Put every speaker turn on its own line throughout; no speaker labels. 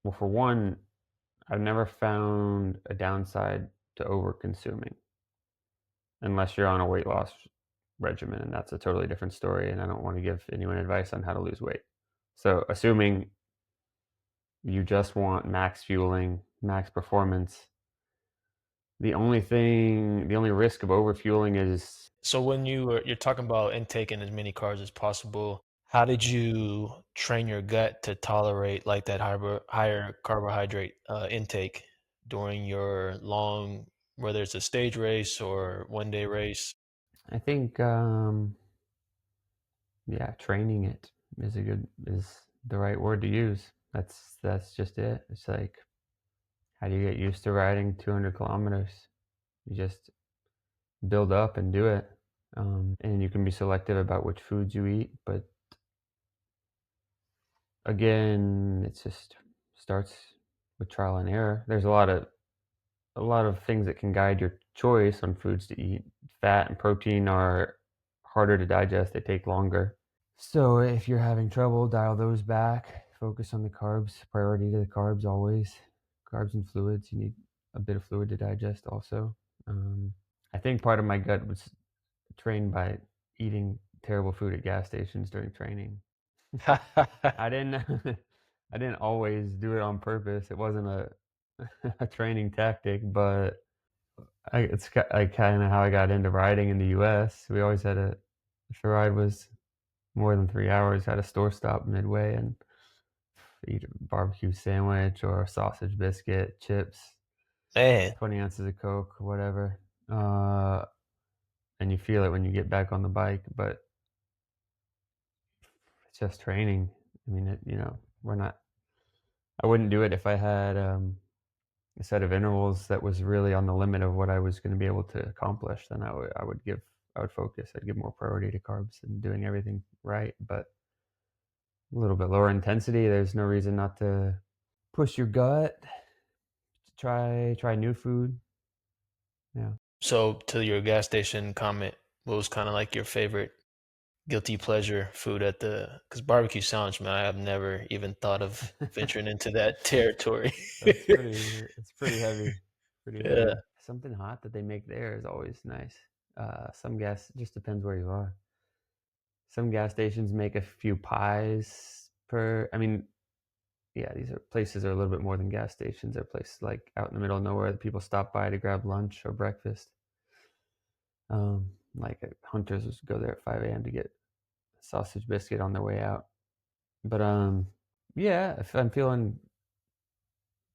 Well, for one, I've never found a downside to over-consuming, unless you're on a weight loss regimen, and that's a totally different story, and I don't wanna give anyone advice on how to lose weight. So, assuming you just want max fueling, max performance, the only risk of overfueling is
So when you're talking about intaking as many carbs as possible, how did you train your gut to tolerate like that higher carbohydrate intake during your long, whether it's a stage race or 1 day race?
I think, yeah, training it is the right word to use. That's just it. It's like, how do you get used to riding 200 kilometers? You just build up and do it. And you can be selective about which foods you eat, but again, it just starts with trial and error. There's a lot of things that can guide your choice on foods to eat. Fat and protein are harder to digest, they take longer. So if you're having trouble, dial those back. Focus on the carbs. Priority to the carbs always. Carbs and fluids. You need a bit of fluid to digest also. Um, I think part of my gut was trained by eating terrible food at gas stations during training. I didn't I didn't always do it on purpose. It wasn't a a training tactic, but like kind of how I got into riding in the US. We always had a if the ride was more than 3 hours, had a store stop midway and eat a barbecue sandwich or a sausage biscuit, chips,
Man,
20 ounces of Coke, whatever. Uh, and you feel it when you get back on the bike, but it's just training. I mean, we're not I wouldn't do it if I had, a set of intervals that was really on the limit of what I was gonna be able to accomplish, then I would focus. I'd give more priority to carbs and doing everything right, but a little bit lower intensity, there's no reason not to push your gut, try new food. Yeah.
so to your gas station comment, what was kind of like your favorite guilty pleasure food at the? Because barbecue sandwich, man, I have never even thought of venturing into that territory.
It's pretty heavy, pretty
Yeah.
heavy. Something hot that they make there is always nice. Some gas it just depends where you are. Some gas stations make a few pies per I mean, yeah, these are places are a little bit more than gas stations. They're places like out in the middle of nowhere that people stop by to grab lunch or breakfast. Hunters would go there at 5 a.m. to get a sausage biscuit on their way out. But yeah, if I'm feeling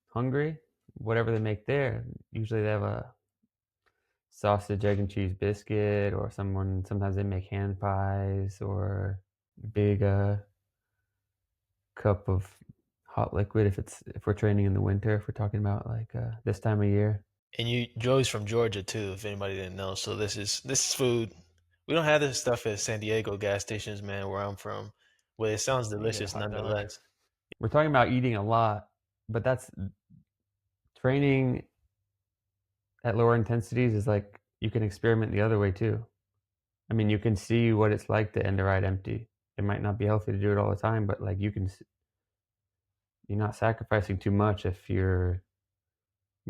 hungry, whatever they make there, usually they have a sausage, egg, and cheese biscuit, or sometimes they make hand pies or big cup of hot liquid if we're training in the winter, if we're talking about like this time of year.
And Joey's from Georgia too, if anybody didn't know. So this is food. We don't have this stuff at San Diego gas stations, man, where I'm from. But it sounds
You get a
delicious
hot dog.
nonetheless.
We're talking about eating a lot, but that's training at lower intensities is like you can experiment the other way too. I mean, you can see what it's like to end a ride empty. It might not be healthy to do it all the time, but like you're not sacrificing too much if you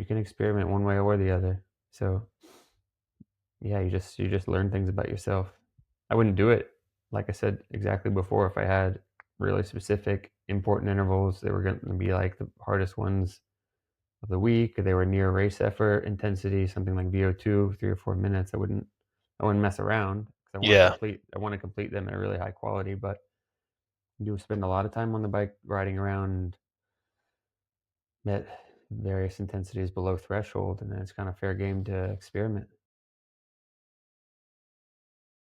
can experiment one way or the other. So yeah, you just learn things about yourself. I wouldn't do it, like I said exactly before, if I had really specific important intervals. They were going to be like the hardest ones of the week. Or they were near race effort intensity, something like VO2, 3 or 4 minutes. I wouldn't mess around because
Yeah.
I want to complete them at a really high quality. But you do spend a lot of time on the bike riding around at various intensities below threshold, and then it's kind of fair game to experiment.